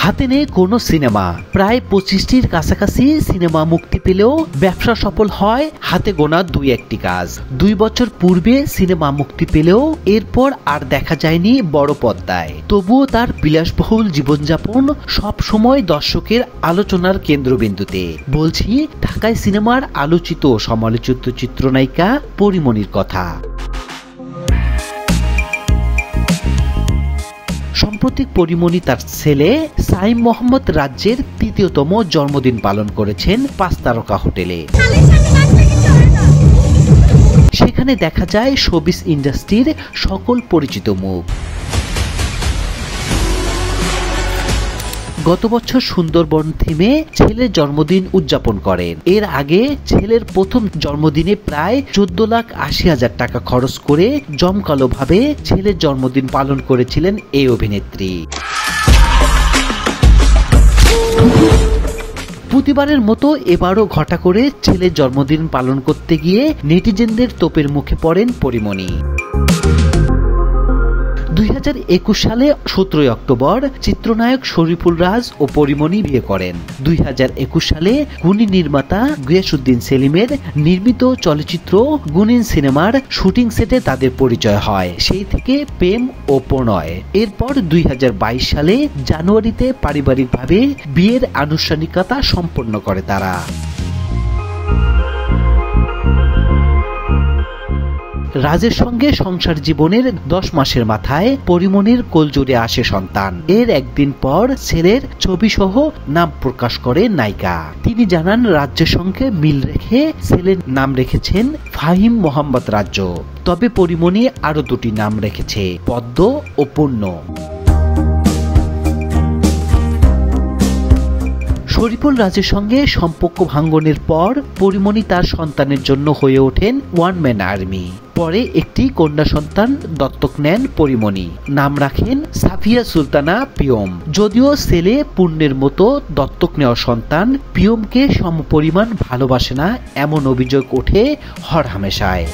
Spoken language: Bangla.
হাতে নেই কোনো সিনেমা, প্রায় 25টির কাছাকাছি সিনেমা মুক্তি পেলেও ব্যবসা সফল হয় হাতে গোনা 2-1টি কাজ। 2 বছর পূর্বে সিনেমা মুক্তি পেলেও এরপর আর দেখা যায়নি বড় পর্দায়। তবুও তার বিলাসবহুল জীবনযাপন সব সময় দর্শকের আলোচনার কেন্দ্রবিন্দুতে। বলছি ঢাকায় সিনেমার আলোচিত সমালোচিত চিত্রনায়িকা পরিমণির কথা। সম্প্রতি পরিমণি তার ছেলে সাইম মোহাম্মদ রাজ্যের 3য়তম জন্মদিন পালন করেছেন 5 তারকা হোটেলে। সেখানে দেখা যায় শোবিজ ইন্ডাস্ট্রির সকল পরিচিত মুখ। গত বছর সুন্দরবন থিমে ছেলের জন্মদিন উদযাপন করেন। এর আগে ছেলের প্রথম জন্মদিনে প্রায় 14,80,000 টাকা খরচ করে জমকালোভাবে ছেলের জন্মদিন পালন করেছিলেন এই অভিনেত্রী। প্রতিবারের মতো এবারও ঘটা করে ছেলের জন্মদিন পালন করতে গিয়ে নেটিজেনদের তোপের মুখে পড়েন পরিমণি। 2021 সালে 17 অক্টোবর চিত্রনায়ক শরীফুল রাজ ও পরিমণি বিয়ে করেন। 2021 সালে গুণী নির্মাতা গিয়াসউদ্দিন সেলিমের নির্মিত চলচ্চিত্র গুণিন সিনেমার শুটিং সেটে তাদের পরিচয় হয়। সেই থেকে প্রেম ও প্রণয়। এরপর 2022 সালে জানুয়ারিতে পারিবারিকভাবে বিয়ের আনুষ্ঠানিকতা সম্পন্ন করে তারা। রাজের সঙ্গে সংসার জীবনের 10 মাসের মাথায় পরিমণির কোলজোড়ে আসে সন্তান। এর একদিন পর ছেলের ছবি সহ নাম প্রকাশ করে নায়িকা। তিনি জানান রাজ্যের সঙ্গে মিল রেখে ছেলের নাম রেখেছেন ফাহিম মোহাম্মদ রাজ্য। তবে পরিমণি আরো 2টি নাম রেখেছে, পদ্ম ও পূর্ণ। শরীফুল রাজের সঙ্গে সম্পর্ক ভাঙ্গনের পর পরিমণি তার সন্তানের জন্য হয়ে ওঠেন ওয়ান ম্যান আর্মি। পরে একটি কন্যা সন্তান দত্তক নেন পরিমণি। নাম রাখেন সাফিয়া সুলতানা পিয়ম। যদিও ছেলে পূর্ণের মতো দত্তক নেওয়া সন্তান পিয়মকে সমপরিমাণ ভালোবাসে না, এমন অভিযোগ ওঠে হরহামেশায়।